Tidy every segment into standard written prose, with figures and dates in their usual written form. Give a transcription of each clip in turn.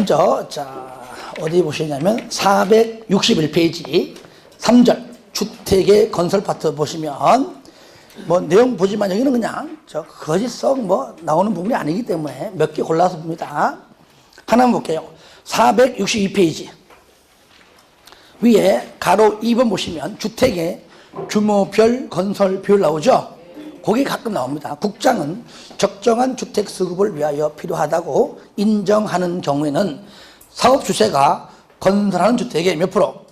먼저 어디 보시냐면 461페이지 3절 주택의 건설 파트 보시면 뭐 내용 보지만 여기는 그냥 거짓석 나오는 부분이 아니기 때문에 몇 개 골라서 봅니다. 하나만 볼게요. 462페이지 위에 가로 2번 보시면 주택의 규모별 건설 비율 나오죠. 거기 가끔 나옵니다. 국장은 적정한 주택 수급을 위하여 필요하다고 인정하는 경우에는 사업 주체가 건설하는 주택의 몇 프로?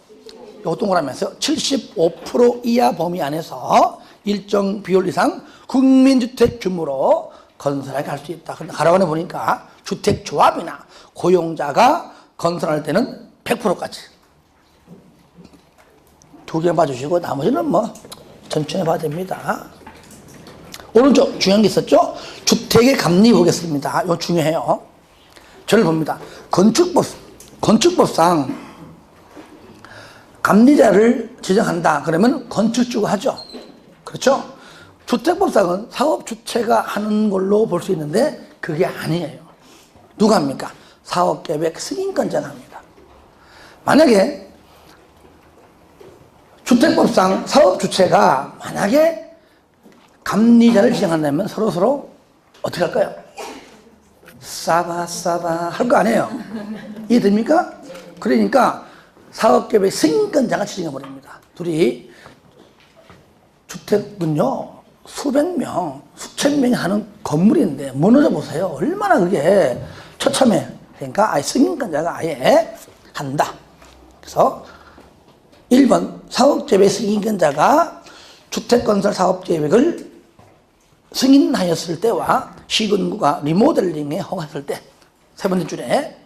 요거 동그라미에서 75% 이하 범위 안에서 일정 비율 이상 국민주택 규모로 건설하게 할 수 있다. 그런데 가로안에 보니까 주택조합이나 고용자가 건설할 때는 100%까지. 두 개 봐주시고 나머지는 천천히 봐도 됩니다. 오른쪽 중요한 게 있었죠? 주택의 감리 보겠습니다. 이거 중요해요. 저를 봅니다. 건축법상 감리자를 지정한다. 그러면 건축주가 하죠. 그렇죠? 주택법상은 사업 주체가 하는 걸로 볼 수 있는데 그게 아니에요. 누가 합니까? 사업계획 승인권자가 합니다. 만약에 주택법상 사업 주체가 만약에 감리자를 지정한다면 서로 어떻게 할까요? 싸바 할 거 아니에요. 이해됩니까? 그러니까 사업계획 승인권자가 지정해버립니다. 둘이 주택은요 수백 명, 수천 명이 하는 건물인데 무너져 보세요. 얼마나 그게 처참해. 그러니까 아예 승인권자가 아예 한다. 그래서 1번 사업계획 승인권자가 주택건설 사업계획을 승인하였을 때와 시군구가 리모델링에 허가했을 때 세 번째 줄에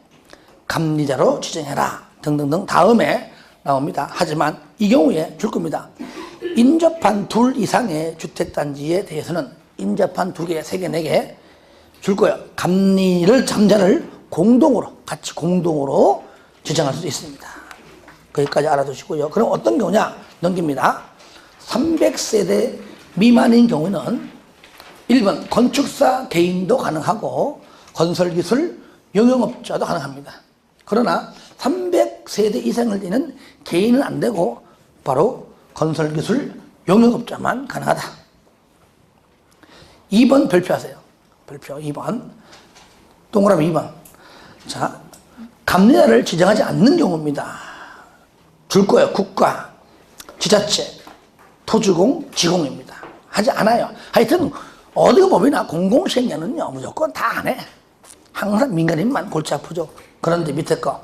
감리자로 지정해라 등등등 다음에 나옵니다. 하지만 이 경우에 줄 겁니다. 인접한 둘 이상의 주택단지에 대해서는 인접한 2개, 3개, 4개 줄 거예요. 감리를 잠자를 같이 공동으로 지정할 수 있습니다. 거기까지 알아두시고요. 그럼 어떤 경우냐? 넘깁니다. 300세대 미만인 경우는 1번 건축사 개인도 가능하고 건설기술 영영업자도 가능합니다. 그러나 300세대 이상을 되는 개인은 안 되고 바로 건설기술 영영업자만 가능하다. 2번 별표하세요. 별표 2번 동그라미 2번. 감리자를 지정하지 않는 경우입니다. 줄 거예요. 국가, 지자체, 토지공, 지공입니다. 하지 않아요. 하여튼 어디 법이나 공공시행령은요 무조건 다 안 해. 항상 민간인만 골치 아프죠. 그런데 밑에 거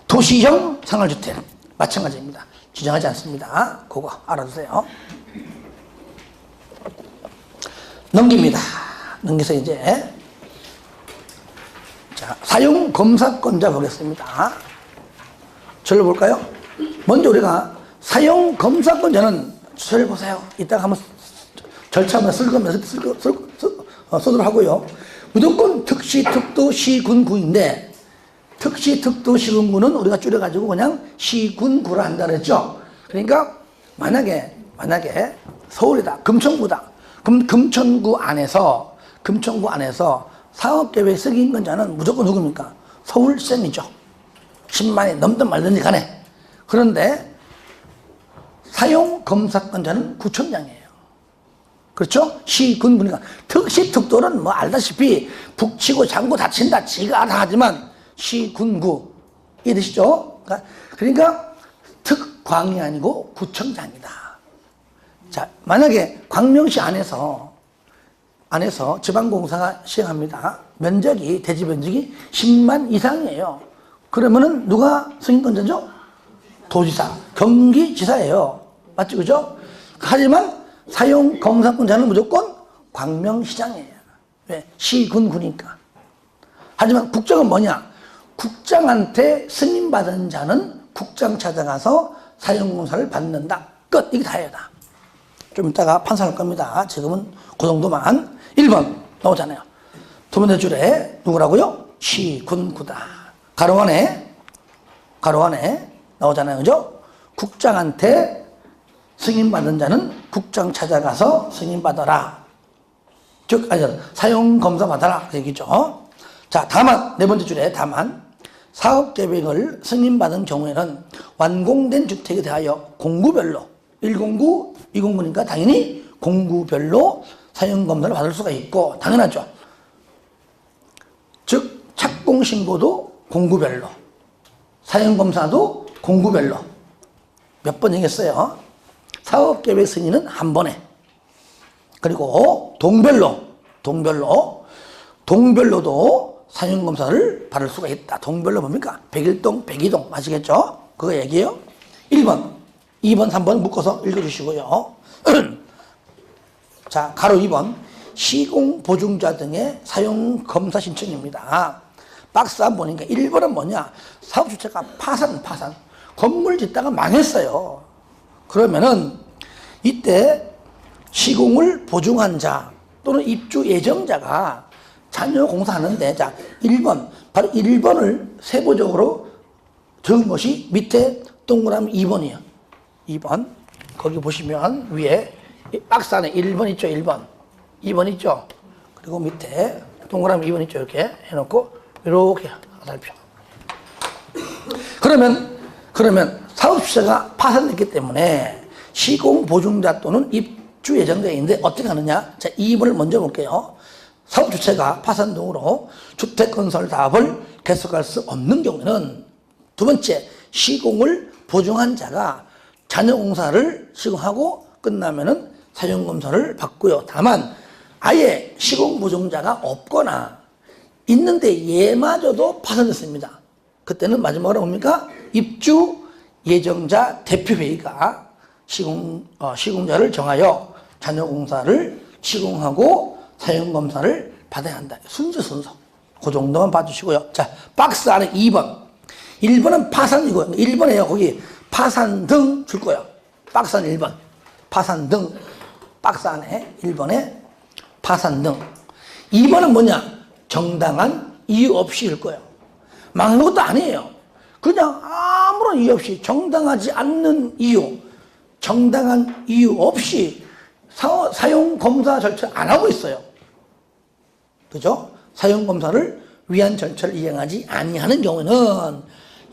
도시형 생활주택 마찬가지입니다. 지정하지 않습니다. 그거 알아두세요. 넘깁니다. 넘겨서 이제 사용검사권자 보겠습니다. 절로 볼까요? 먼저 우리가 사용검사권자는 절 보세요. 이따가 한번 절차 한번 쓸 거면 쓰도록 하고요. 무조건 특시, 특도, 시, 군, 구인데 특시, 특도, 시, 군, 구는 우리가 줄여가지고 그냥 시, 군, 구라 한다 그랬죠. 그러니까 만약에 서울이다, 금천구다. 그럼 금천구 안에서 사업계획 승인권자는 무조건 누굽니까? 서울시장이죠. 10만이 넘든 말든지 간에. 그런데 사용검사권자는 구청장이에요. 그렇죠? 시, 군, 구니까 특시, 특도는 알다시피 북치고 장구 다친다 지가 알아 하지만 시, 군, 구 이해되시죠? 그러니까 특광이 아니고 구청장이다. 자, 만약에 광명시 안에서 지방공사가 시행합니다. 대지 면적이 10만 이상이에요. 그러면은 누가 승인권자죠? 도지사, 경기지사예요. 맞죠? 그죠? 하지만 사용검사권자는 무조건 광명시장이에요. 왜? 시군구니까. 하지만 국장은 뭐냐? 국장한테 승인받은 자는 국장 찾아가서 사용공사를 받는다. 끝. 이게 다예요. 다. 좀 이따가 판사할 겁니다. 지금은 그 정도만. 1번 나오잖아요. 두 번째 줄에 누구라고요? 시군구다. 가로 안에 나오잖아요. 그죠? 국장한테 승인받은 자는 국장 찾아가서 승인받아라. 즉, 사용검사 받아라. 그 얘기죠. 자, 다만, 네 번째 줄에 다만, 사업계획을 승인받은 경우에는 완공된 주택에 대하여 공구별로 1공구, 2공구니까 당연히 공구별로 사용검사를 받을 수가 있고 당연하죠. 즉 착공신고도 공구별로, 사용검사도 공구별로. 몇 번 얘기했어요. 사업계획 승인은 한 번에. 그리고 동별로도 사용검사를 받을 수가 있다. 동별로 뭡니까? 101동, 102동 아시겠죠? 그거 얘기해요. 1번, 2번, 3번 묶어서 읽어주시고요. 자, 가로 2번 시공보증자 등의 사용검사 신청입니다. 박스 안 보니까 1번은 뭐냐? 사업주체가 파산. 건물 짓다가 망했어요. 그러면은 이때 시공을 보증한 자 또는 입주 예정자가 잔여 공사하는데, 자, 1번, 바로 1번을 세부적으로 적은 것이 밑에 동그라미 2번이에요. 2번. 거기 보시면 위에 박스 안에 1번 있죠, 1번. 2번 있죠. 그리고 밑에 동그라미 2번 있죠, 이렇게 해놓고, 이렇게 살펴. 그러면 사업주체가 파산됐기 때문에 시공보증자 또는 입주 예정자인데 어떻게 하느냐? 자, 2번을 먼저 볼게요. 사업주체가 파산 등으로 주택건설 사업을 계속할 수 없는 경우에는 두 번째, 시공을 보증한 자가 잔여공사를 시공하고 끝나면은 사용검사를 받고요. 다만 아예 시공보증자가 없거나 있는데 얘마저도 파산됐습니다. 그때는 마지막으로 뭡니까? 입주 예정자 대표회의가 시공자를 정하여 잔여공사를 시공하고 사용검사를 받아야 한다. 순서. 그 정도만 봐주시고요. 자, 박스 안에 2번. 1번은 파산이고요. 1번에요. 거기 파산 등 줄 거예요. 박스 안에 1번. 파산 등. 박스 안에 1번에 파산 등. 2번은 뭐냐? 정당한 이유 없이 일 거예요. 막는 것도 아니에요. 그냥 아무런 이유 없이 정당하지 않는 이유, 정당한 이유 없이 사용검사 절차를 안 하고 있어요. 그죠? 사용검사를 위한 절차를 이행하지 아니하는 경우는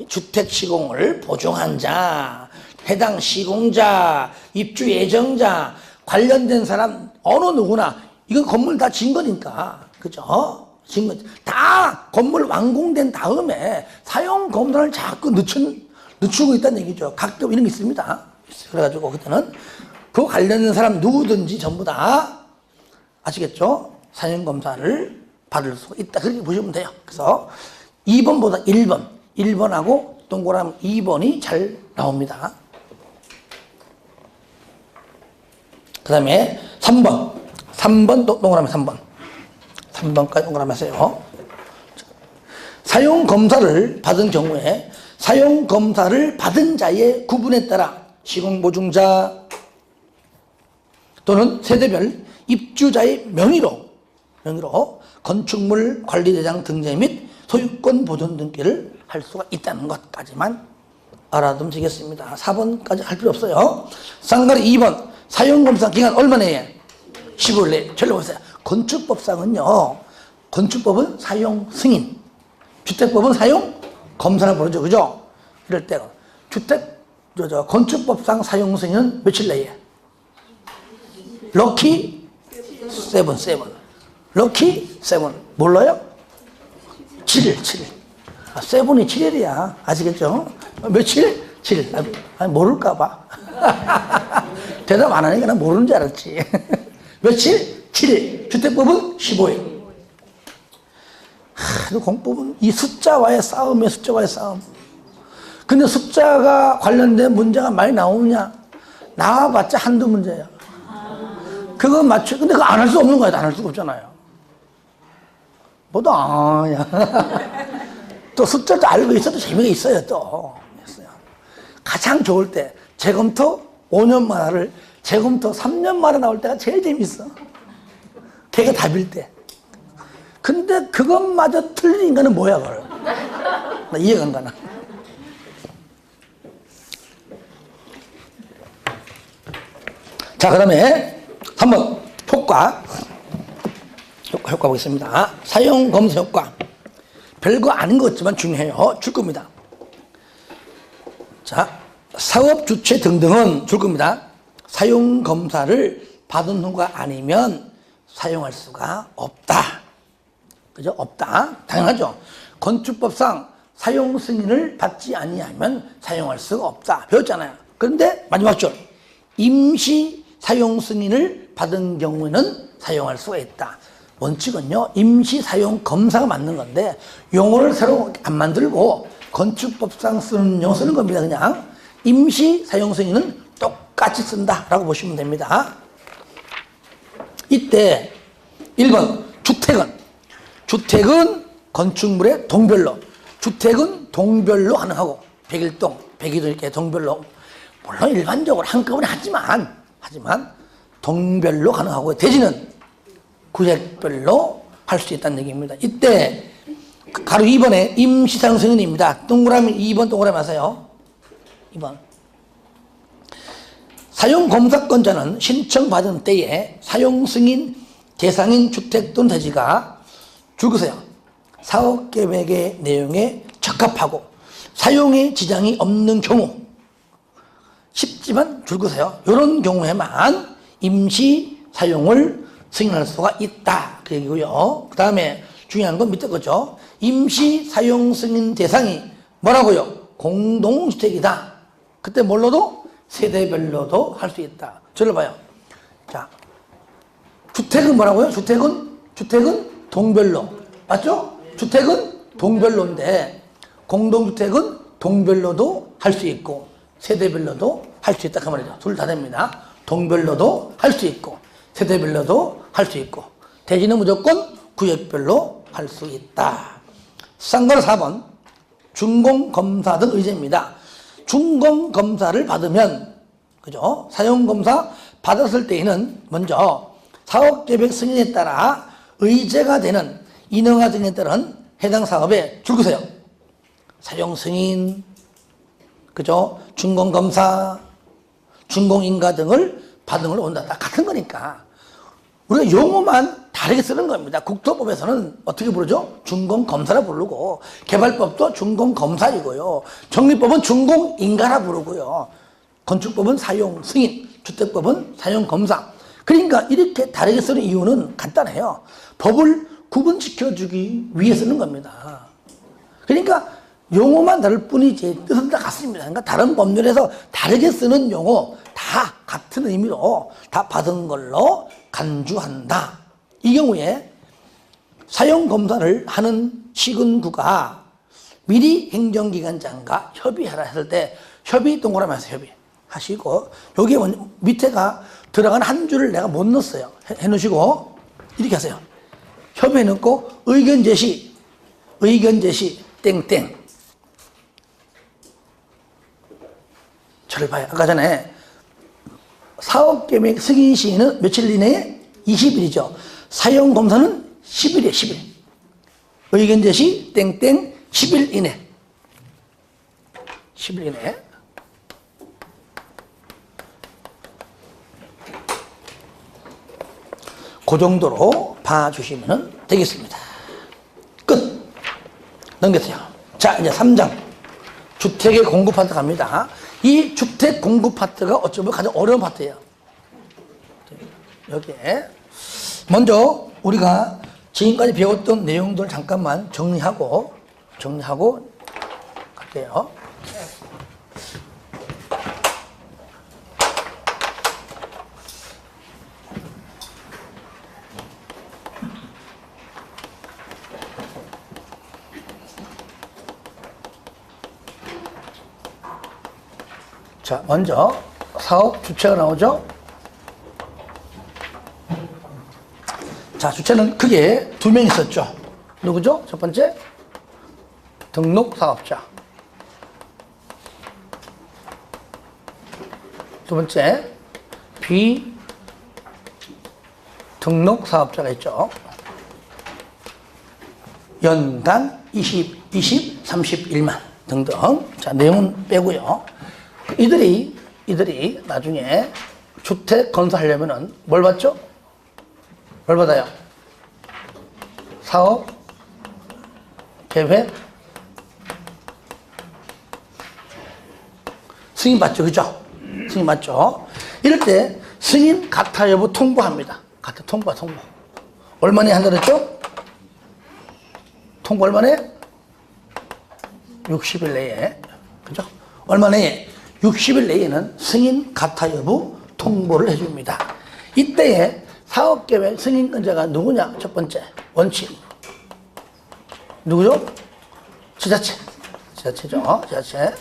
주택 시공을 보증한 자, 해당 시공자, 입주 예정자, 관련된 사람 어느 누구나 이건 건물 다 진 거니까, 그죠? 진 거 다 건물 완공된 다음에 사용검사를 자꾸 늦추고 있다는 얘기죠. 가끔 이런 게 있습니다. 그래가지고 그때는 그 관련된 사람 누구든지 전부 다 아시겠죠? 사용검사를 받을 수 있다. 그렇게 보시면 돼요. 그래서 2번보다 1번하고 동그라미 2번이 잘 나옵니다. 그 다음에 3번 동그라미 3번까지 동그라미 하세요. 사용검사를 받은 경우에 사용검사를 받은 자의 구분에 따라 시공보증자 또는 세대별 입주자의 명의로 건축물 관리대장 등재 및 소유권 보존 등기를 할 수가 있다는 것까지만 알아두면 되겠습니다. 4번까지 할 필요 없어요. 쌍가리 2번 사용검사 기간 얼마나 해? 15일 내에. 전혀 보세요. 건축법상은요, 건축법은 사용 승인, 주택법은 사용 검사를 부르죠. 그죠? 이럴 때 건축법상 사용 승인은 며칠 내에? 럭키 7. 럭키 7. 몰라요? 7일. 7이 7일이야. 아시겠죠? 며칠? 7일. 아니, 모를까봐. 대답 안 하니까 난 모르는 줄 알았지. 며칠? 7일. 주택법은 15일. 공법은 이 숫자와의 싸움. 근데 숫자가 관련된 문제가 많이 나오느냐? 나와봤자 한두 문제야. 그거 맞춰. 근데 그거 안 할 수 없는 거야. 안 할 수가 없잖아요. 야. 또 숫자도 알고 있어도 재미가 있어요, 또. 가장 좋을 때, 재검토 5년 만화를 재검토 3년 만에 나올 때가 제일 재밌어. 걔가 답일 때. 근데 그것마저 틀린 인간은 뭐야, 그걸. 나 이해가 안 가나. 자, 그 다음에 3번 효과 보겠습니다. 사용검사 효과. 별거 아닌 것 같지만 중요해요. 줄 겁니다. 자, 사업 주체 등등은 줄 겁니다. 사용 검사를 받은 후가 아니면 사용할 수가 없다. 그죠? 없다. 당연하죠. 건축법상 사용 승인을 받지 아니하면 사용할 수가 없다. 배웠잖아요. 그런데 마지막 줄. 임시 사용 승인을 받은 경우에는 사용할 수가 있다. 원칙은요, 임시 사용 검사가 맞는 건데, 용어를 새로 안 만들고 건축법상 쓰는 용어 쓰는 겁니다. 그냥 임시 사용 승인은 똑같이 쓴다라고 보시면 됩니다. 이때 1번 주택은 건축물의 동별로, 주택은 동별로 가능하고 101동, 102동 이렇게 동별로, 물론 일반적으로 한꺼번에 하지만 동별로 가능하고, 대지는 구획별로 할 수 있다는 얘기입니다. 이때 가로 2번에 임시사용 승인입니다. 동그라미 2번 동그라미 하세요. 2번. 사용검사권자는 신청받은 때에 사용승인 대상인 주택 또는 대지가 줄거세요. 사업계획의 내용에 적합하고 사용에 지장이 없는 경우, 쉽지만 줄거세요. 이런 경우에만 임시 사용을 승인할 수가 있다. 그 얘기고요. 그 다음에 중요한 건 밑에 거죠. 임시 사용 승인 대상이 뭐라고요? 공동주택이다. 그때 뭘로도? 세대별로도 할 수 있다. 저를 봐요. 자, 주택은 뭐라고요? 주택은 동별로. 맞죠? 주택은 동별로인데, 공동주택은 동별로도 할 수 있고, 세대별로도 할 수 있다. 그 말이죠. 둘 다 됩니다. 동별로도 할 수 있고, 세대별로도 할 수 있고, 대지는 무조건 구역별로 할 수 있다. 쌍가로 4번. 준공검사 등 의제입니다. 준공검사를 받으면, 그죠? 사용검사 받았을 때에는 먼저 사업계획 승인에 따라 의제가 되는 인허가 등에 따른 해당 사업에 줄거세요. 사용승인, 그죠? 준공검사, 준공인가 등을 받은 걸로 온다. 다 같은 거니까. 우리가 용어만 다르게 쓰는 겁니다. 국토법에서는 어떻게 부르죠? 준공검사라 부르고, 개발법도 준공검사이고요. 정리법은 준공인가라 부르고요. 건축법은 사용승인, 주택법은 사용검사. 그러니까 이렇게 다르게 쓰는 이유는 간단해요. 법을 구분시켜주기 위해 쓰는 겁니다. 그러니까 용어만 다를 뿐이지 뜻은 다 같습니다. 그러니까 다른 법률에서 다르게 쓰는 용어 다 같은 의미로 다 받은 걸로 간주한다. 이 경우에 사용검사를 하는 시군구가 미리 행정기관장과 협의하라 했을 때, 협의 동그라미 하세요. 협의 하시고, 여기에 밑에가 들어간 한 줄을 내가 못 넣었어요. 해놓으시고 이렇게 하세요. 협의해 놓고 의견 제시 땡땡. 저를 봐요. 아까 전에 사업계획 승인 시에는 며칠 이내에? 20일이죠. 사용검사는 10일이에요. 10일. 의견 제시 땡땡 10일 이내. 10일 이내. 그 정도로 봐주시면 되겠습니다. 끝. 넘겼어요. 자, 이제 3장. 주택의 공급 파트 갑니다. 이 주택 공급 파트가 어쩌면 가장 어려운 파트예요. 여기에. 먼저 우리가 지금까지 배웠던 내용들 잠깐만 정리하고 갈게요. 자, 먼저 사업 주체가 나오죠. 자, 주체는 크게 2명 있었죠. 누구죠? 첫 번째, 등록 사업자. 두 번째, 비등록 사업자가 있죠. 연간 20, 31만 등등. 자, 내용은 빼고요. 이들이 나중에 주택 건설하려면은 뭘 받죠? 뭘 받아요? 사업 계획 승인 받죠, 그죠? 승인 받죠. 이럴 때 승인 가타 여부 통보합니다. 가타 통보. 얼마나 한다 그랬죠? 통보 얼마나? 60일 내에, 그죠? 얼마 내에? 60일 내에는 승인 가타 여부 통보를 해줍니다. 이때에 사업계획 승인권자가 누구냐? 첫 번째 원칙 누구죠? 지자체죠. 지자체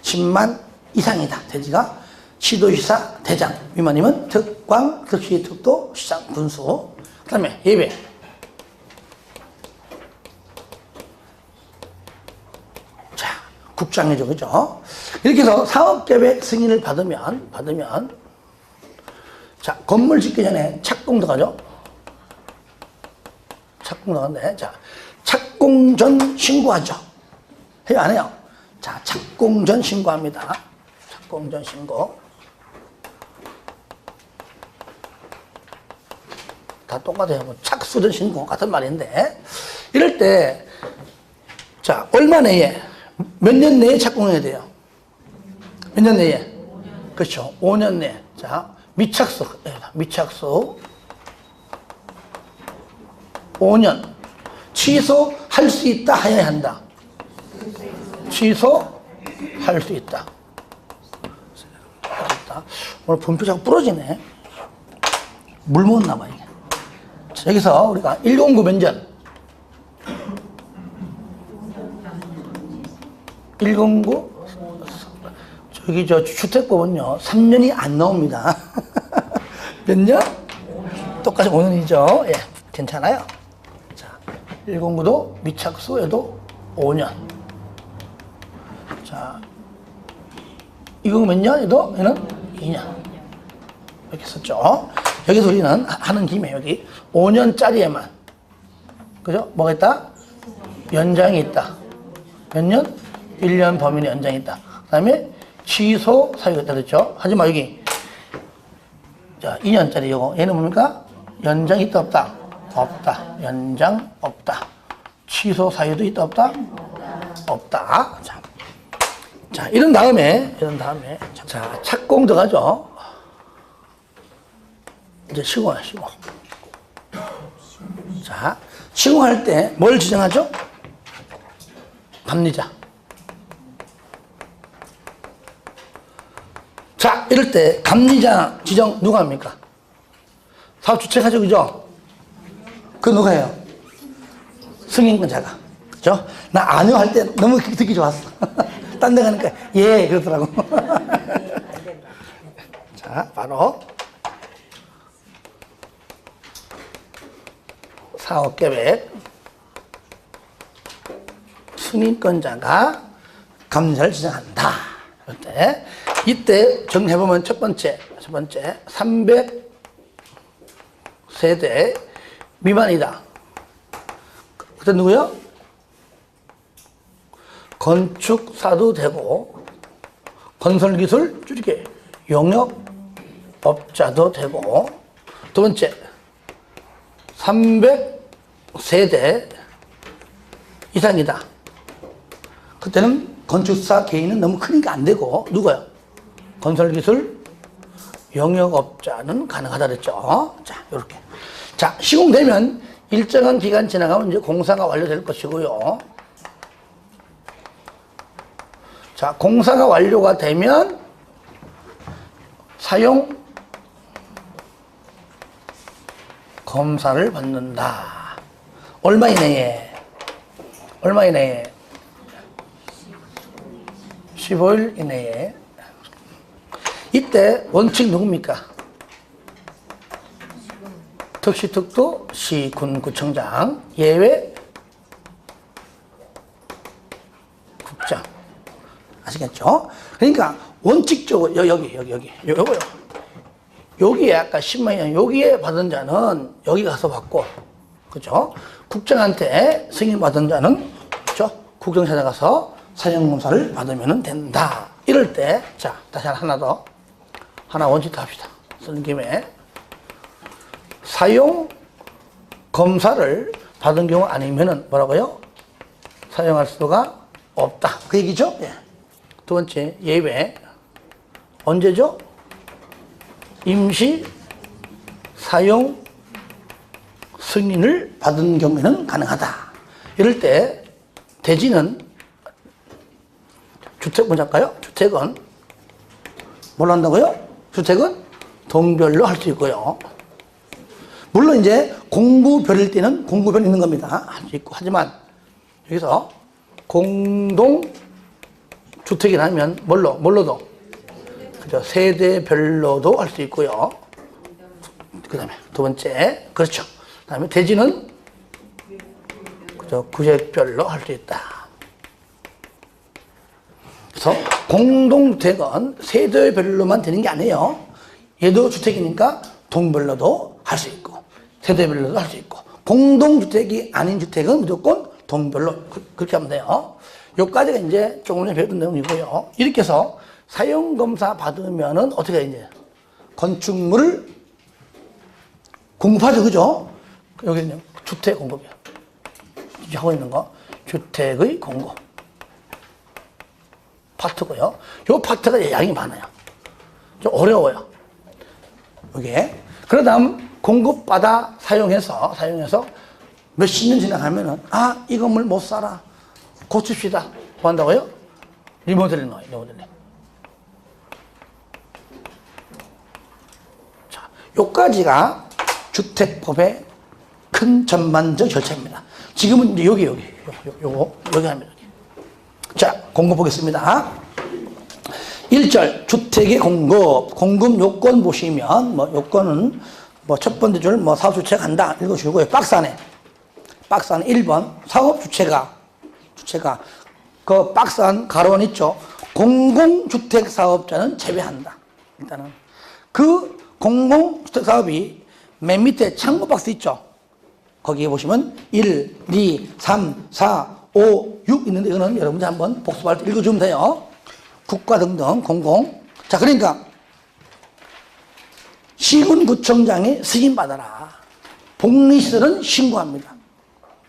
10만 이상이다. 대지가 시도지사 대장 미만이면 특광, 특시, 특도, 시장, 군수. 그 다음에 예배 국장이죠, 그죠? 이렇게 해서 사업계획 승인을 받으면, 자, 건물 짓기 전에 착공 들어가죠? 착공 들어가는데, 자, 착공 전 신고하죠? 해요, 안 해요? 자, 착공 전 신고합니다. 착공 전 신고. 다 똑같아요. 뭐 착수 전 신고 같은 말인데, 이럴 때, 자, 얼마 내에, 몇 년 내에 착공해야 돼요? 몇 년 내에? 5년. 그렇죠. 5년 내에. 자, 미착수. 5년. 취소할 수 있다, 해야 한다. 취소할 수 있다. 오늘 분표 자꾸 부러지네. 물 먹었나 봐, 이게. 자, 여기서 우리가 109 몇 년? 109 저기 저 주택법은요 3년이 안 나옵니다. 몇 년? 똑같이 5년이죠. 예, 괜찮아요. 자, 109도 미착수에도 5년. 자, 이거 몇 년에도 얘는 2년. 이렇게 썼죠. 여기서 우리는 하는 김에 여기 5년짜리에만 그죠? 뭐가 있다? 연장이 있다. 몇 년? 1년 범위의 연장이 있다. 그 다음에 취소 사유가 있다 그랬죠? 하지만 여기 자 2년짜리 요거 얘는 뭡니까? 연장이 있다 없다? 없다. 연장 없다. 취소 사유도 있다 없다? 없다. 자 이런 다음에 자 착공 들어가죠. 이제 시공할 시공. 자 시공할 때 뭘 지정하죠? 감리자. 자, 이럴 때 감리자 지정 누가 합니까? 사업 주체가죠, 그죠? 그거 누가 해요? 승인권자가. 그죠? 나 아니요 할 때 너무 듣기 좋았어. 딴 데 가니까 예, 그러더라고. 자, 바로 사업계획 승인권자가 감리자를 지정한다. 그럴 때 이때 정리해보면 첫 번째 300세대 미만이다. 그때 누구요? 건축사도 되고 건설기술 줄이게 용역업자도 되고 두 번째 300세대 이상이다. 그때는 건축사 개인은 너무 크니까 안 되고 누구요? 건설기술 영역업자는 가능하다 그랬죠. 자, 이렇게. 자, 시공되면 일정한 기간 지나가면 이제 공사가 완료될 것이고요. 자, 공사가 완료가 되면 사용 검사를 받는다. 얼마 이내에? 15일 이내에. 이때 원칙 누굽니까? 특시, 특도, 시, 군, 구청장, 예외, 국장. 아시겠죠? 그러니까 원칙적으로 요거요. 여기에 아까 10만 원 여기에 받은 자는 여기 가서 받고, 그죠? 국장한테 승인 받은 자는 그죠? 국정 찾아가서 사용검사를 받으면 된다. 이럴 때, 자, 다시 하나 원칙 더 합시다. 쓰는 김에 사용 검사를 받은 경우 아니면은 뭐라고요? 사용할 수가 없다. 그 얘기죠? 예. 두 번째, 예외. 언제죠? 임시 사용 승인을 받은 경우에는 가능하다. 이럴 때 대지는 주택 먼저 할까요? 주택은 뭘로 한다고요? 주택은 동별로 할 수 있고요. 물론 이제 공구별일 때는 공구별 있는 겁니다. 할 수 있고. 하지만 여기서 공동주택이라면 뭘로도? 그죠? 세대별로도 할 수 있고요. 그 다음에 두 번째, 그렇죠. 그 다음에 대지는 그죠? 구역별로 할 수 있다. 그래서 공동주택은 세대별로만 되는 게 아니에요. 얘도 주택이니까 동별로도 할 수 있고, 세대별로도 할 수 있고, 공동주택이 아닌 주택은 무조건 동별로 그렇게 하면 돼요. 여기까지가 이제 조금 전에 배웠던 내용이고요. 이렇게 해서 사용검사 받으면은 어떻게 해, 이제? 건축물을 공급하죠, 그죠? 여기는 주택 공급이야. 하고 있는 거. 주택의 공급. 파트고요. 요 파트가 양이 많아요. 좀 어려워요. 이게. 그 다음 공급받아 사용해서 몇십 년 지나가면은, 아, 이 건물 못 살아. 고칩시다. 뭐 한다고요? 리모델링 넣어요, 리모델링. 자, 요까지가 주택법의 큰 전반적 절차입니다. 지금은 이제 여기 합니다. 자, 공급 보겠습니다. 1절, 주택의 공급 요건 보시면, 요건은, 첫 번째 줄, 사업주체가 간다. 읽어주고요. 박스 안에 1번, 사업주체가, 그 박스 안 가로원 있죠. 공공주택 사업자는 제외한다. 일단은. 그 공공주택 사업이 맨 밑에 창고 박스 있죠. 거기에 보시면 1, 2, 3, 4, 5, 6 있는데 이거는 여러분들 한번 복습할 때 읽어주면 돼요. 국가 등등 공공. 자, 그러니까 시군구청장이 승인받아라. 복리시설은 신고합니다.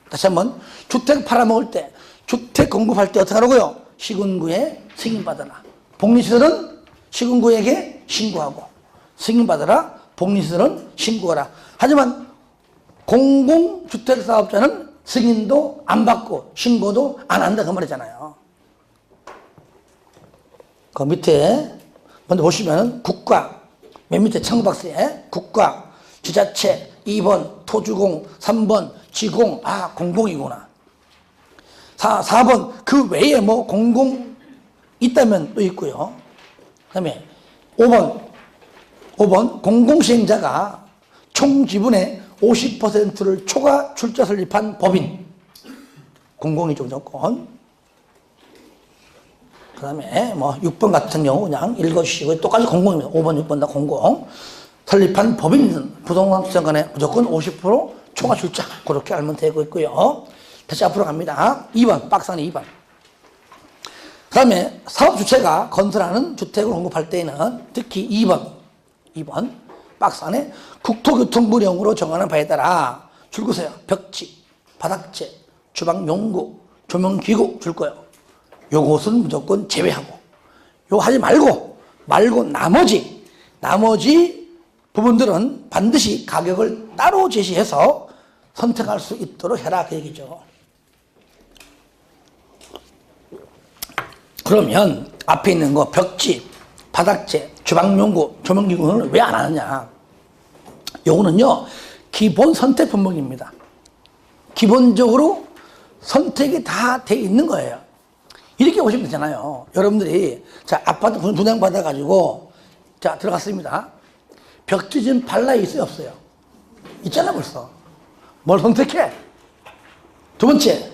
다시 한번 주택 팔아먹을 때, 주택 공급할 때 어떻게 하라고요? 시군구에 승인받아라. 복리시설은 시군구에게 신고하고, 승인받아라. 복리시설은 신고하라. 하지만 공공주택사업자는 승인도 안 받고 신고도 안 한다 그 말이잖아요. 그 밑에 먼저 보시면 국가, 맨 밑에 창구박스에 국가, 지자체, 2번 토주공, 3번 지공, 아 공공이구나. 4번 그 외에 공공 있다면 또 있고요. 그 다음에 5번 공공시행자가 총 지분의 50%를 초과 출자 설립한 법인. 공공이죠, 무조건. 그 다음에 6번 같은 경우 그냥 읽어주시고, 똑같이 공공입니다. 5번, 6번 다 공공. 설립한 법인은 부동산 투자간에 무조건 50% 초과 출자. 그렇게 알면 되고 있고요. 다시 앞으로 갑니다. 2번, 박스 안에 2번. 그 다음에 사업주체가 건설하는 주택을 공급할 때에는 특히 2번, 박스 안에 국토교통부령으로 정하는 바에 따라 줄 거세요. 벽지, 바닥재, 주방용구, 조명기구 줄 거예요. 요것은 무조건 제외하고, 요거 하지 말고 나머지 부분들은 반드시 가격을 따로 제시해서 선택할 수 있도록 해라 그 얘기죠. 그러면 앞에 있는 거 벽지, 바닥재, 주방용구, 조명기구는 왜 안 하느냐? 요거는요, 기본 선택 품목입니다. 기본적으로 선택이 다 돼 있는 거예요. 이렇게 보시면 되잖아요. 여러분들이, 자, 아파트 분양받아가지고, 자, 들어갔습니다. 벽지 좀 발라 있어요, 없어요? 있잖아, 벌써. 뭘 선택해? 두 번째,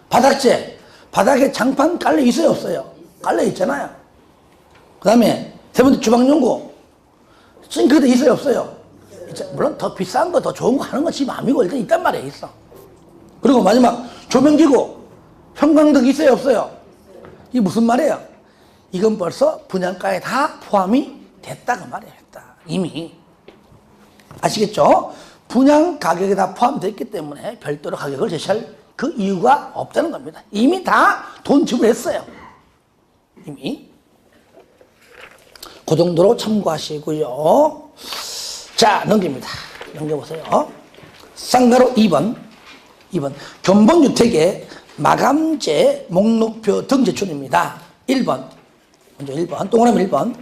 바닥재. 바닥에 장판 깔려 있어요, 없어요? 깔려 있잖아요. 그 다음에, 세 번째, 주방용구. 싱크대 있어요, 없어요? 물론 더 비싼 거, 더 좋은 거 하는 건 지 마음이고 일단 있단 말이에요, 있어. 그리고 마지막, 조명기구. 형광등 있어요, 없어요? 이게 무슨 말이에요? 이건 벌써 분양가에 다 포함이 됐다, 그 말이에요, 됐다. 이미. 아시겠죠? 분양 가격에 다 포함됐기 때문에 별도로 가격을 제시할 그 이유가 없다는 겁니다. 이미 다 돈 지불했어요. 이미. 그 정도로 참고하시고요. 자, 넘깁니다. 넘겨보세요. 쌍가로 2번. 견본주택의 마감재 목록표 등 제출입니다. 1번. 먼저 1번. 동그라미 1번.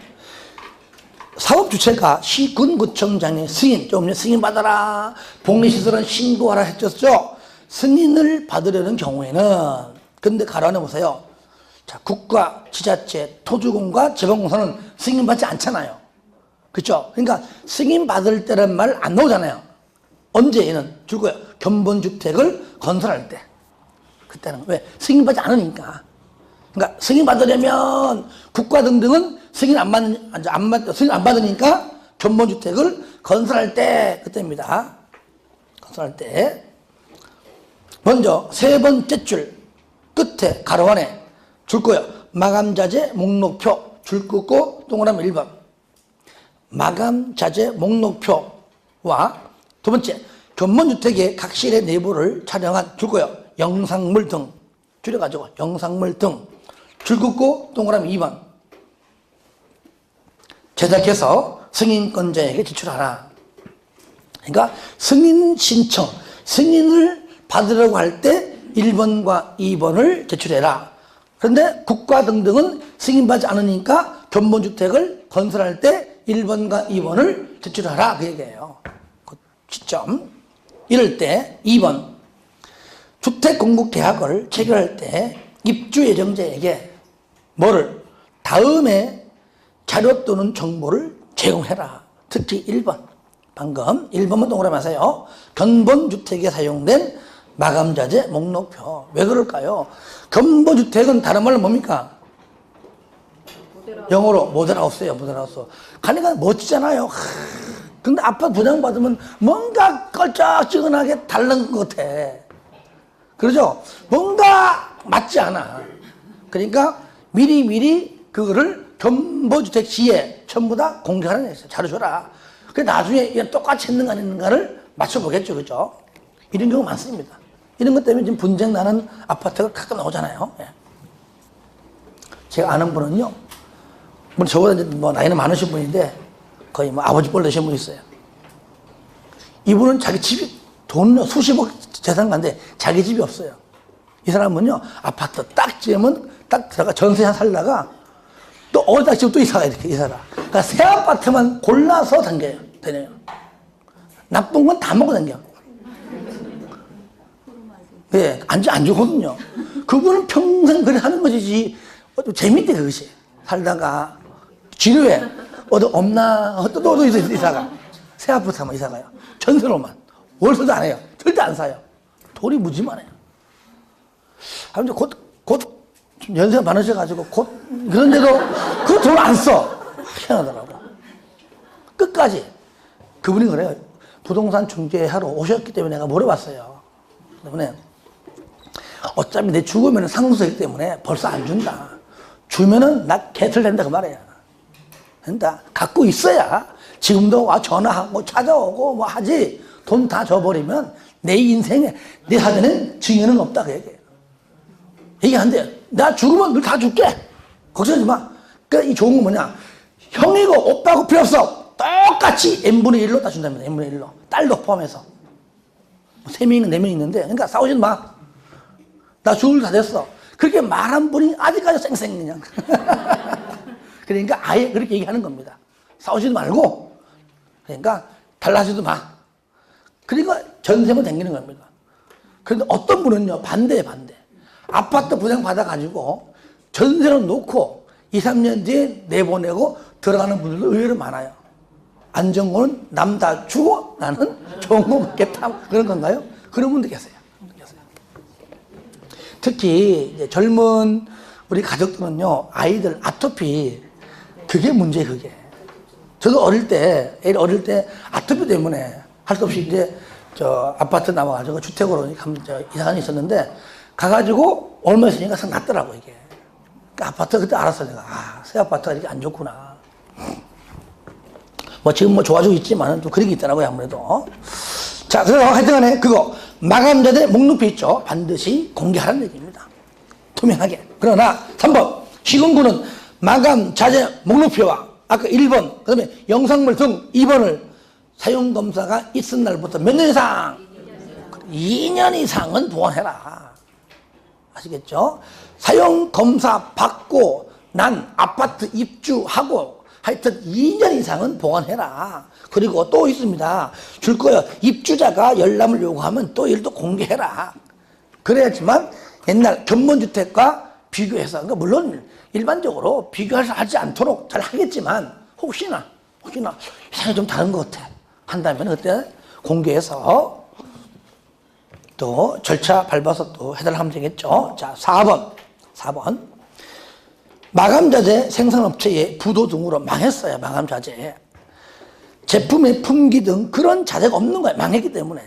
사업주체가 시군구청장의 승인, 좀 승인 받아라. 복리시설은 신고하라 했었죠. 승인을 받으려는 경우에는, 근데 가로 안에 보세요. 자, 국가, 지자체, 토주공과 지방공사는 승인받지 않잖아요. 그렇죠? 그러니까 승인받을 때란 말 안 나오잖아요. 언제는 줄 거예요. 견본주택을 건설할 때. 그때는 왜? 승인받지 않으니까. 그러니까 승인받으려면 국가 등등은 승인 안 받으니까 견본주택을 건설할 때, 그때입니다. 건설할 때. 먼저 세 번째 줄 끝에 가로 안에 줄 거예요. 마감자재 목록표 줄 긋고 동그라미 1번. 마감자재 목록표와 두 번째 견본주택의 각 실의 내부를 촬영한 줄 거예요. 영상물 등 줄여가지고 영상물 등 줄 긋고 동그라미 2번. 제작해서 승인권자에게 제출하라. 그러니까 승인 신청, 승인을 받으려고 할 때 1번과 2번을 제출해라. 그런데 국가 등등은 승인받지 않으니까 견본주택을 건설할 때 1번과 2번을 제출하라. 그 얘기예요. 그 시점. 이럴 때 2번. 주택공급계약을 체결할 때 입주 예정자에게 뭐를? 다음에 자료 또는 정보를 제공해라. 특히 1번. 방금 1번만 동그라미 하세요. 견본주택에 사용된 마감자재 목록표. 왜 그럴까요? 견본주택은 다른 말로 뭡니까? 영어로 모델하우스예요. 모델하우스. 가니까 멋지잖아요. 근데 아파트 분양받으면 뭔가 껄쩍지근하게 다른 것 같아. 그러죠? 뭔가 맞지 않아. 그러니까 미리 그거를 견본주택 시에 전부 다 공개하는 게 있어요. 자료 줘라. 그래 나중에 이게 똑같이 했는가 안 했는가를 맞춰보겠죠. 그죠? 이런 경우 많습니다. 이런 것 때문에 지금 분쟁 나는 아파트가 가끔 나오잖아요. 예. 제가 아는 분은요, 물론 저보다 뭐 나이는 많으신 분인데 거의 뭐 아버지 뻘 되신 분 있어요. 이분은 자기 집이 돈 수십억 재산 가는데 자기 집이 없어요. 이 사람은요, 아파트 딱 지으면 딱 들어가 전세 살다가 또 어디다 지금 또 이사가 이렇게 이사가. 그러니까 새 아파트만 골라서 다녀요. 나쁜 건 다 먹고 다녀요. 예, 안 좋거든요. 그분은 평생 그래 하는 것이지, 재밌대, 그것이. 살다가, 지루해. 어디 없나, 또 이사가. 새 아파트만 이사가요. 전세로만. 월세도 안 해요. 절대 안 사요. 돈이 무지 많아요. 아무튼 곧 연세가 많으셔가지고, 그런데도 그 돈 안 써. 희한하더라고. 끝까지. 그분이 그래요. 부동산 중개하러 오셨기 때문에 내가 물어봤어요. 때문에 어차피 내 죽으면 상속이기 때문에 벌써 안 준다. 주면은 나 개털 된다 그 말이야. 된다. 갖고 있어야 지금도 와 전화하고 찾아오고 뭐 하지. 돈 다 줘버리면 내 인생에 내 사전엔 증여는 없다 그 얘기예요. 얘기 안 돼요. 나 죽으면 늘 다 줄게. 걱정하지 마. 그러니까 이 좋은 건 뭐냐. 형이고 오빠고 필요 없어. 똑같이 n분의 1로 다 준답니다. n분의 1로. 딸도 포함해서. 3명이나 4명 있는데, 그러니까 싸우지 마. 나 죽을 다 됐어. 그렇게 말한 분이 아직까지 쌩쌩 그냥. 그러니까 아예 그렇게 얘기하는 겁니다. 싸우지도 말고, 그러니까 달라지도 마. 그러니까 전세만 댕기는 겁니다. 그런데 어떤 분은요, 반대. 아파트 분양 받아가지고 전세로 놓고 2, 3년 뒤에 내보내고 들어가는 분들도 의외로 많아요. 안정권은 남 다 주고 나는 좋은 거 먹겠다. 그런 건가요? 그런 분들 계세요. 특히 이제 젊은 우리 가족들은요, 아이들 아토피, 그게 문제예요, 그게. 저도 어릴 때 아토피 때문에 할 수 없이 이제 저 아파트 나와가지고 주택으로 이사간이 있었는데, 가가지고 얼마 있으니까 상 났더라고, 이게. 그러니까 아파트 그때 알았어, 내가. 아, 새 아파트가 이렇게 안 좋구나. 뭐 지금 뭐 좋아지고 있지만 또 그런 게 있더라고요, 아무래도. 자, 그래서 하여튼 간에 그거 마감자재 목록표 있죠? 반드시 공개하라는 얘기입니다. 투명하게. 그러나 3번 시군구는 마감자재 목록표와 아까 1번 그 다음에 영상물 등 2번을 사용검사가 있은 날부터 몇 년 이상? 2년 이상은 보관해라. 아시겠죠? 사용검사 받고 난 아파트 입주하고 하여튼 2년 이상은 보관해라. 그리고 또 있습니다. 줄 거예요. 입주자가 열람을 요구하면 또 일도 공개해라. 그래야지만 옛날 견본주택과 비교해서, 그러니까 물론 일반적으로 비교하지 않도록 잘 하겠지만 혹시나 이상이 좀 다른 것 같아 한다면 그때 공개해서 또 절차 밟아서 또 해달라고 하면 되겠죠. 자, 4번 마감자재 생산업체의 부도 등으로 망했어요. 마감자재 제품의 품귀 등 그런 자재가 없는 거예요. 망했기 때문에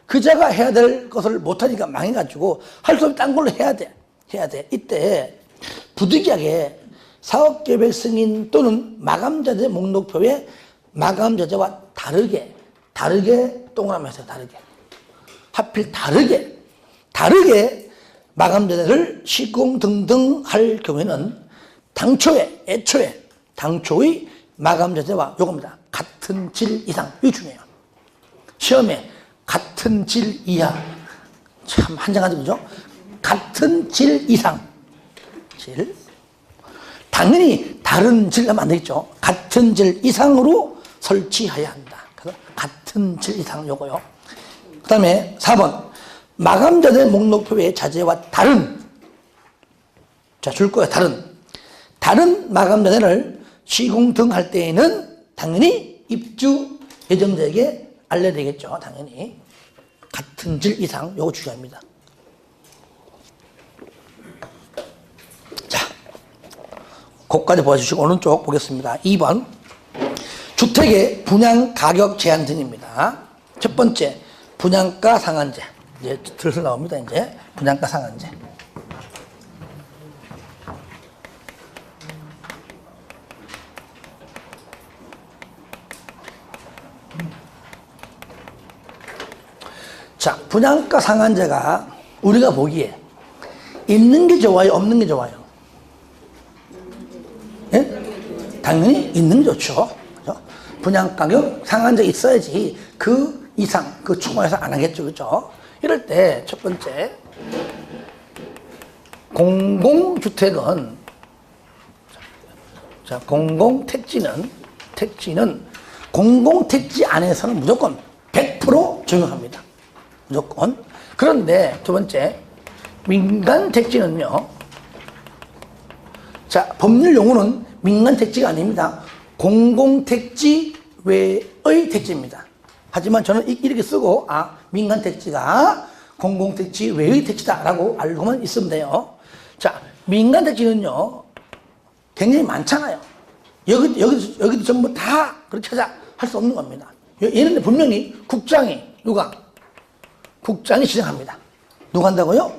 그자가 해야 될 것을 못하니까 망해가지고 할 수 없이 딴 걸로 해야 돼. 이때 부득이하게 사업계획 승인 또는 마감자재 목록표에 마감자재와 다르게 동그라미 했어요. 하필 다르게 마감자재를 시공 등등 할 경우에는 당초의 마감자재와 요겁니다. 같은 질 이상. 이거 중요해요. 시험에 같은 질 이하. 참 한장하죠, 그죠? 같은 질 이상. 당연히 다른 질 하면 안 되겠죠. 같은 질 이상으로 설치해야 한다. 그래서 같은 질 이상 요거요. 그 다음에 4번 마감자재 목록표의 자재와 다른 줄 거예요. 다른 마감자재를 시공 등 할 때에는 당연히 입주 예정자에게 알려야 되겠죠. 당연히 같은 질 이상 요거 중요합니다. 자, 거기까지 보여주시고 오른쪽 보겠습니다. 2번 주택의 분양가격 제한 등입니다. 첫 번째 분양가 상한제. 이제 슬슬 나옵니다. 이제 분양가 상한제. 자, 분양가 상한제가 우리가 보기에 있는 게 좋아요, 없는 게 좋아요? 예? 당연히 있는 게 좋죠. 그죠? 분양가격 상한제 있어야지 그 이상, 그 초과해서 안 하겠죠. 그죠? 이럴 때 첫 번째 공공주택은 자, 공공택지는 공공택지 안에서는 무조건 100% 적용합니다. 무조건. 그런데 두 번째 민간택지는요. 자, 법률 용어는 민간택지가 아닙니다. 공공택지 외의 택지입니다. 하지만 저는 이렇게 쓰고 민간택지가 공공택지 외의 택지다라고 알고만 있으면 돼요. 자, 민간택지는요 굉장히 많잖아요. 여기도 전부 다 그렇게 할 수 없는 겁니다. 얘는 분명히 국장이 지정합니다. 누가 한다고요?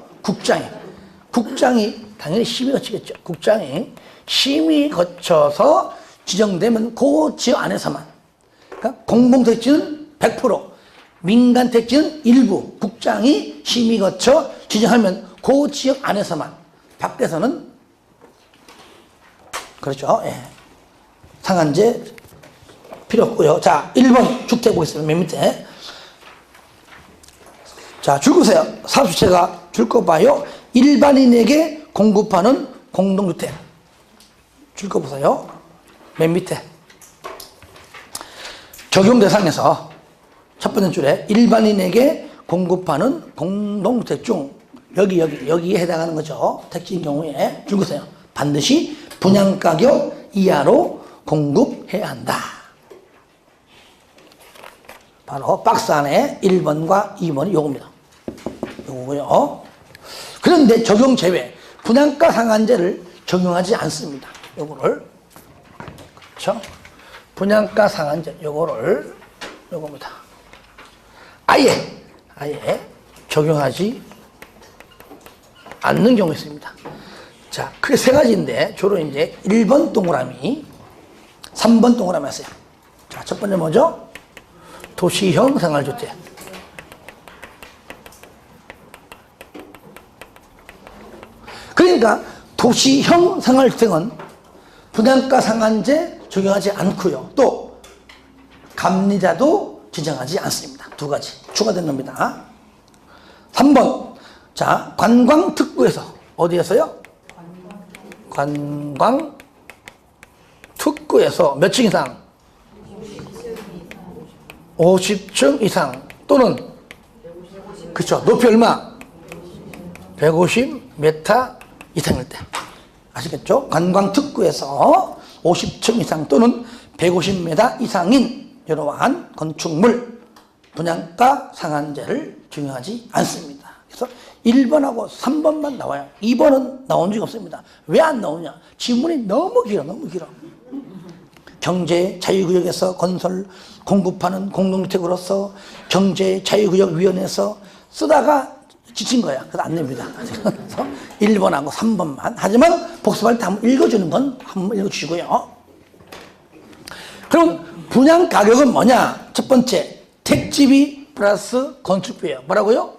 국장이 당연히 심의 거치겠죠. 국장이 심의 거쳐서 지정되면 그 지역 안에서만. 그러니까 공공택지는 100%, 민간택지는 일부 국장이 심의 거쳐 지정하면 그 지역 안에서만. 밖에서는 그렇죠. 예. 상한제 필요 없고요. 자, 1번 주택 보겠습니다. 맨 밑에. 자, 줄 거세요. 사업주체가 줄 거 봐요. 일반인에게 공급하는 공동주택. 줄 거 보세요. 맨 밑에. 적용 대상에서 첫 번째 줄에 일반인에게 공급하는 공동주택 중 여기에 해당하는 거죠. 택지인 경우에 줄 거세요. 반드시 분양가격 이하로 공급해야 한다. 바로 박스 안에 1번과 2번이 요겁니다. 요거고요. 그런데 적용 제외, 분양가 상한제를 적용하지 않습니다. 요거를. 그렇죠? 분양가 상한제, 요겁니다. 아예 적용하지 않는 경우가 있습니다. 자, 크게 세 가지인데, 주로 이제 1번 동그라미, 3번 동그라미 했어요. 자, 첫 번째 뭐죠? 도시형 생활주택. 그러니까 도시형 생활주택은 분양가 상한제 적용하지 않고요. 또 감리자도 지정하지 않습니다. 두 가지 추가된 겁니다. 3번. 자, 관광특구에서 어디에서요? 관광특구에서 몇 층 이상? 50층 이상 또는 그렇죠. 높이 얼마? 150m 이상일 때. 아시겠죠? 관광특구에서 50층 이상 또는 150m 이상인 이러한 건축물 분양가 상한제를 적용하지 않습니다. 그래서 1번하고 3번만 나와요. 2번은 나온 적이 없습니다. 왜 안 나오냐? 지문이 너무 길어. 경제 자유구역에서 건설 공급하는 공동주택으로서 경제 자유구역위원회에서 쓰다가 지친 거야. 그래서 안 됩니다. 그래서 1번하고 3번만. 하지만 복습할 때 한번 읽어주는 건 한번 읽어주시고요. 그럼 분양 가격은 뭐냐? 첫 번째, 택지비 플러스 건축비예요. 뭐라고요?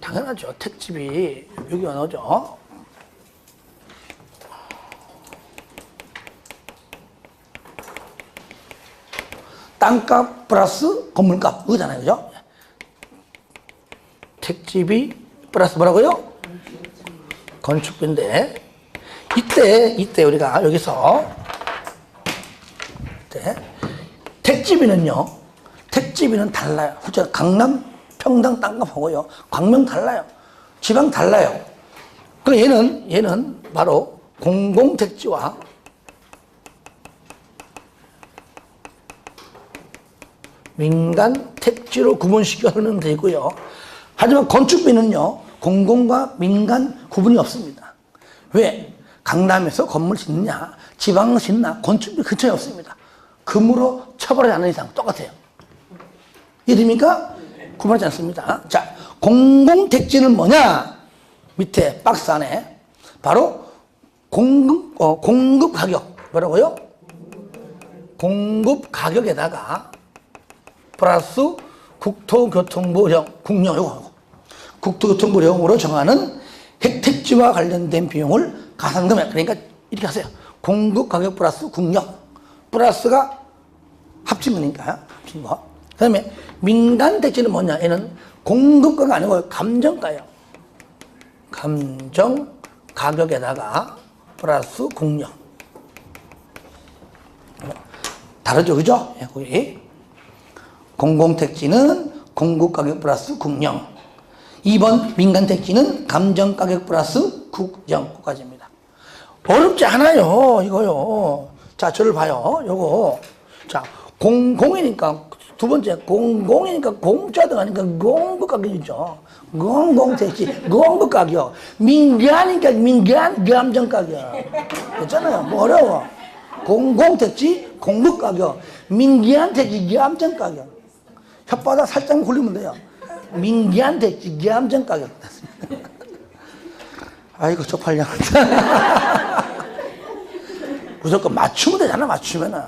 당연하죠. 택지비. 여기 나오죠. 땅값 플러스 건물값. 그거잖아요. 그죠? 택지비 플러스 뭐라고요? 건축비인데, 이때 우리가 여기서, 택지비는 달라요. 그죠? 강남, 평당 땅값하고요. 광명 달라요. 지방 달라요. 그럼 얘는 바로 공공택지와 민간 택지로 구분시켜는 되고요. 하지만 건축비는요, 공공과 민간 구분이 없습니다. 왜? 강남에서 건물 짓느냐, 지방 짓나, 건축비 근처에 없습니다. 금으로 처벌하지 않는 이상 똑같아요. 이해됩니까? 구분하지 않습니다. 자, 공공택지는 뭐냐? 밑에 박스 안에 바로 공급 가격. 뭐라고요? 공급 가격에다가 플러스 국토교통부령, 국토교통부령으로 정하는 혜택지와 관련된 비용을 가산금액. 그러니까 이렇게 하세요. 공급 가격 플러스 국력. 플러스가 합친 거니까요. 합친 거. 그 다음에 민간 택지는 뭐냐? 얘는 공급가가 아니고 감정가예요. 감정 가격에다가 플러스 국력. 다르죠, 그죠? 거기. 공공택지는 공급가격 플러스 국영. 2번 민간택지는 감정가격 플러스 국영까지입니다. 어렵지 않아요, 이거요. 자, 저를 봐요. 요거. 자, 공공이니까, 두 번째, 공공이니까 공짜 들어가니까 공급가격이죠. 공공택지, 공급가격. 민간이니까 민간 감정가격. 됐잖아요. 뭐 어려워. 공공택지, 공급가격. 민간택지, 감정가격. 혓바닥 살짝 굴리면 돼요. 민간택지, 감정가격. 아이고, 쪽팔려. 무조건 맞추면 되잖아, 맞추면은.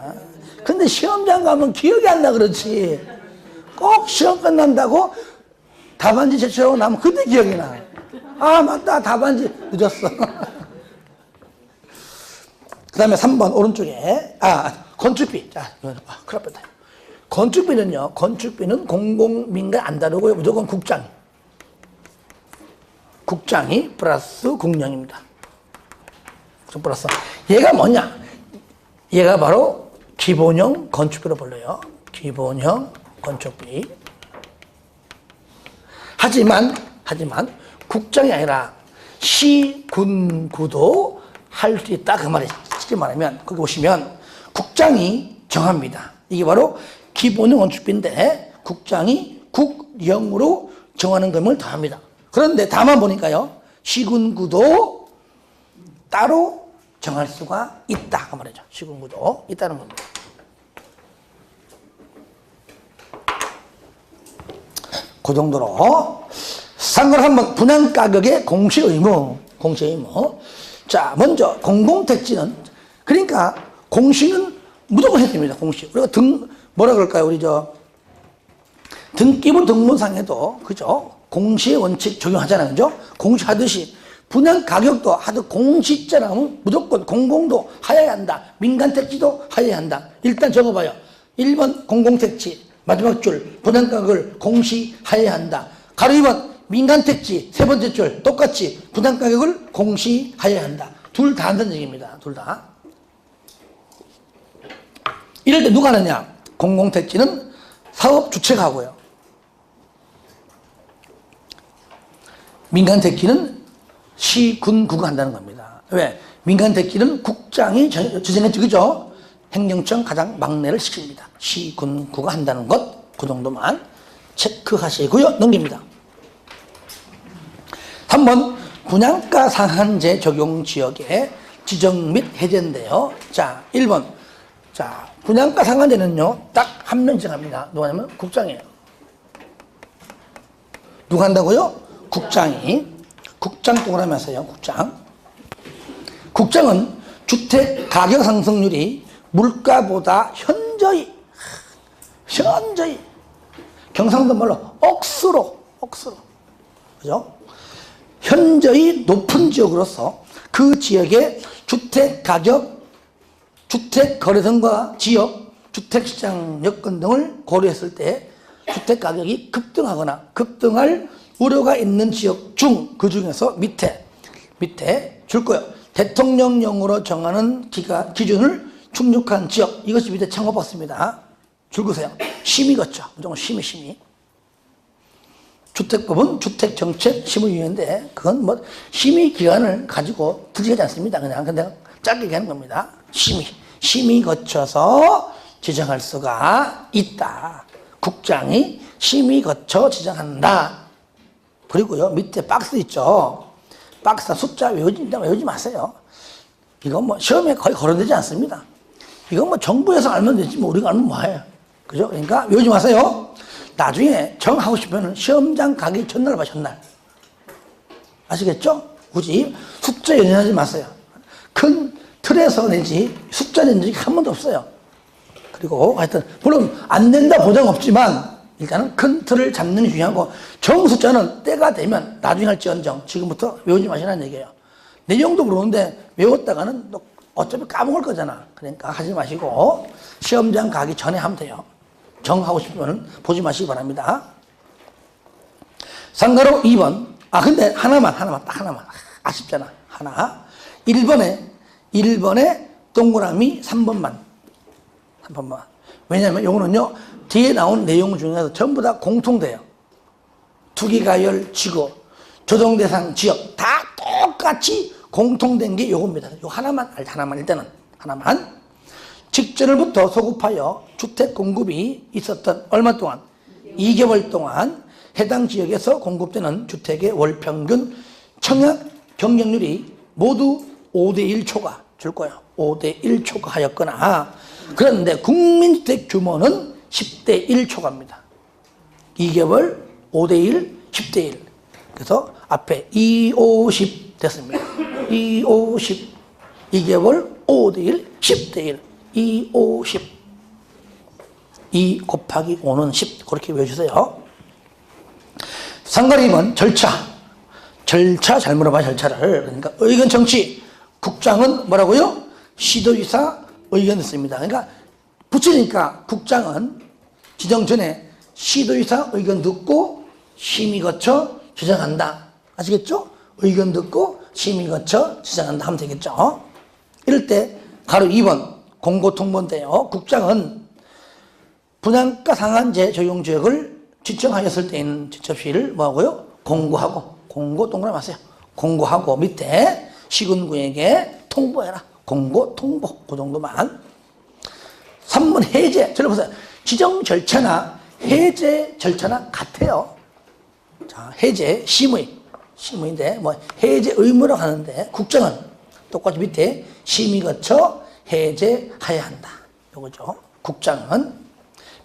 근데 시험장 가면 기억이 안 나, 그렇지. 꼭 시험 끝난다고 답안지 제출하고 나면 그때 기억이 나. 아, 맞다, 답안지 늦었어. 그 다음에 3번 오른쪽에, 건축비. 자, 큰일 났다. 건축비는 공공, 민간 안 다르고요. 무조건 국장이 플러스 국령입니다. 플러스. 얘가 뭐냐? 얘가 바로 기본형 건축비로 불러요. 기본형 건축비. 하지만 국장이 아니라 시, 군, 구도 할 수 있다. 그 말이에요. 쉽게 말하면, 거기 보시면 국장이 정합니다. 이게 바로 기본형 건축비인데, 국장이 국령으로 정하는 금을 더합니다. 그런데 다만 보니까요, 시군구도 따로 정할 수가 있다. 그 말이죠. 시군구도 있다는 겁니다. 그 정도로. 상관 한번 분양가격의 공시의무. 자, 먼저 공공택지는, 그러니까 공시는 무조건 해야 됩니다. 공시. 우리가 뭐라 그럴까요? 우리 등기부 등본상에도, 그죠? 공시의 원칙 적용하잖아요. 그죠? 공시하듯이 분양가격도 하도 공시자라면 무조건 공공도 하여야 한다. 민간택지도 하여야 한다. 일단 적어봐요. 1번 공공택지 마지막 줄 분양가격을 공시하여야 한다. 가로 2번 민간택지 세 번째 줄 똑같이 분양가격을 공시하여야 한다. 둘 다 한다는 얘기입니다. 둘 다. 이럴 때 누가 하느냐? 공공택지는 사업 주체가 하고요. 민간택지는 시, 군, 구가 한다는 겁니다. 왜? 민간택지는 국장이 지정했죠. 그죠? 행정청 가장 막내를 시킵니다. 시, 군, 구가 한다는 것, 그 정도만 체크하시고요. 넘깁니다. 3번, 분양가 상한제 적용 지역의 지정 및 해제인데요. 자, 1번. 자, 분양가 상한제는요, 딱 한 명 지정합니다. 누가 하냐면 국장이에요. 누가 한다고요? 국장이. 국장 동그라미 하세요. 국장. 국장은 주택 가격 상승률이 물가보다 현저히 경상도 말로 억수로 그죠? 현저히 높은 지역으로서 그 지역의 주택 가격, 주택 거래선과 지역, 주택시장 여건 등을 고려했을 때 주택 가격이 급등하거나 급등할 우려가 있는 지역 중, 그 중에서 밑에 줄 거예요. 대통령령으로 정하는 기준을 충족한 지역, 이것이 밑에 참고받습니다. 줄 거세요. 심의 거쳐. 무조건 심의. 주택법은 주택정책심의위원회인데, 그건 뭐, 심의 기간을 가지고 들이지 않습니다. 그냥 짧게 얘기하는 겁니다. 심의 거쳐서 지정할 수가 있다. 국장이 심의 거쳐 지정한다. 그리고요, 밑에 박스 있죠. 박스 숫자 외우지 마세요. 이건 뭐 시험에 거의 거론되지 않습니다. 이건 뭐 정부에서 알면 되지, 뭐 우리가 알면 뭐해요. 그죠? 그러니까 외우지 마세요. 나중에 정하고 싶으면 시험장 가기 전날 봐, 전날. 아시겠죠? 굳이 숫자 연연하지 마세요. 큰 틀에서 내지 숫자 낸 적이 한 번도 없어요. 그리고 하여튼, 물론 안 된다 보장 없지만, 일단은 큰 틀을 잡는 게 중요하고, 정숫자는 때가 되면 나중에 할지언정 지금부터 외우지 마시라는 얘기예요. 내용도 모르는데 외웠다가는 또 어차피 까먹을 거잖아. 그러니까 하지 마시고 시험장 가기 전에 하면 돼요. 정하고 싶으면 보지 마시기 바랍니다. 상가로 2번. 근데 하나만 딱 하나만. 아쉽잖아. 하나. 1번에 동그라미 3번만. 왜냐면 요거는요, 뒤에 나온 내용 중에서 전부 다 공통돼요. 투기가열 지구, 조정대상 지역, 다 똑같이 공통된 게 요겁니다. 요 하나만, 일단은 하나만. 직전부터 소급하여 주택 공급이 있었던 얼마 동안? 2개월 동안 해당 지역에서 공급되는 주택의 월 평균 청약 경쟁률이 모두 5대1 초과 줄 거예요. 5대1 초과하였거나, 그런데 국민주택 규모는 10대1 초과입니다. 2개월 5대1, 10대1. 그래서 앞에 2, 5, 10 됐습니다. 2, 5, 10. 2개월 5대1, 10대1. 2, 5, 10. 2 곱하기 5는 10. 그렇게 외워주세요. 상가리 2번 절차 잘 물어봐요. 절차를. 그러니까 의견 청취. 국장은 뭐라고요? 시도지사 의견 듣습니다. 그러니까 붙이니까 국장은 지정 전에 시도지사 의견 듣고 심의 거쳐 지정한다. 아시겠죠? 의견 듣고 심의 거쳐 지정한다 하면 되겠죠? 이럴 때 가로 2번 공고통보인데요. 국장은 분양가 상한제 적용 지역을 지정하였을 때 있는 접시를 뭐하고요? 공고하고, 공고 동그라미 하세요. 공고하고 밑에 시군구에게 통보해라. 공고, 통보. 그 정도만. 3번 해제. 저를 보세요. 지정 절차나 해제 절차나 같아요. 자, 해제, 심의인데, 뭐, 해제 의무라고 하는데, 국정은 똑같이 밑에 심의 거쳐 해제해야 한다. 요거죠. 국장은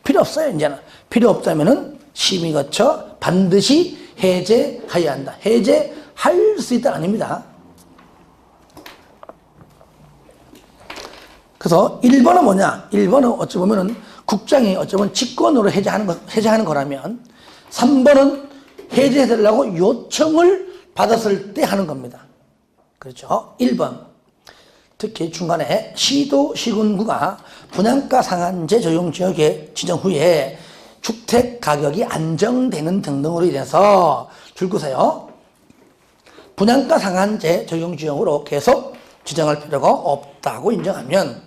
필요 없어요, 이제는. 필요 없다면은 심의 거쳐 반드시 해제해야 한다. 해제할 수 있다 아닙니다. 그래서 1번은 뭐냐? 1번은 어찌 보면은 국장이 어찌 보면 직권으로 해제하는 거라면, 3번은 해제해달라고 요청을 받았을 때 하는 겁니다. 그렇죠? 1번. 특히 중간에 시도, 시군구가 분양가 상한제 적용지역에 지정 후에 주택 가격이 안정되는 등등으로 인해서 줄거세요. 분양가 상한제 적용지역으로 계속 지정할 필요가 없다고 인정하면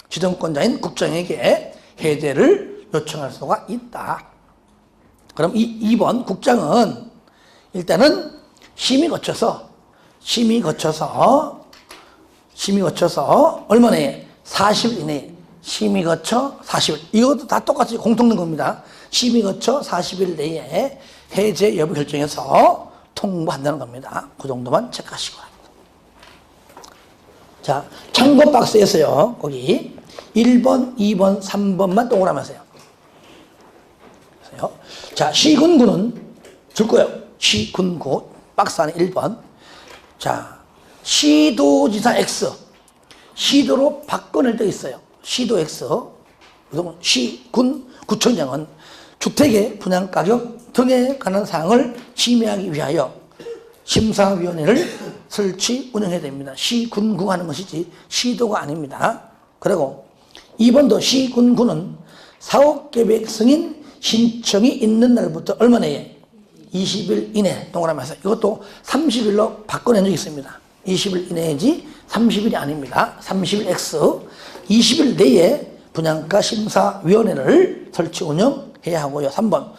지정권자인 국장에게 해제를 요청할 수가 있다. 그럼 2번 국장은 일단은 심의 거쳐서 얼마나 해? 40일 이내에 심의 거쳐 40일. 이것도 다 똑같이 공통된 겁니다. 심의 거쳐 40일 내에 해제 여부 결정해서 통보한다는 겁니다. 그 정도만 체크하시기 바랍니다. 자, 참고 박스에서요. 거기 1번, 2번, 3번만 동그라미 하세요. 자, 시군구는 줄 거예요. 시군구 박스 안에 1번. 자, 시도지사 X 시도로 바꿔낼 때 있어요. 시도 X 시군 구청장은 주택의 분양가격 등에 관한 사항을 심의하기 위하여 심사위원회를 설치 운영해야 됩니다. 시군구가 하는 것이지 시도가 아닙니다. 그리고 2번도 시군구는 사업계획 승인 신청이 있는 날부터 얼마 내에 20일 이내 동그라미 해서 이것도 30일로 바꿔낸 적이 있습니다. 20일 이내이지 30일이 아닙니다. 30일 X 20일 내에 분양가 심사위원회를 설치 운영해야 하고요. 3번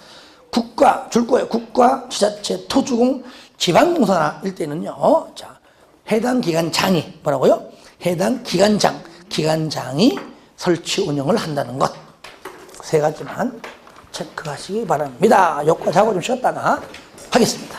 국가 줄 거예요. 국가, 지자체, 토주공, 지방공사나 일대는요. 자, 해당 기관장이 뭐라고요? 해당 기관장이 설치 운영을 한다는 것. 세 가지만 체크하시기 바랍니다. 여기까지 하고 좀 쉬었다가 하겠습니다.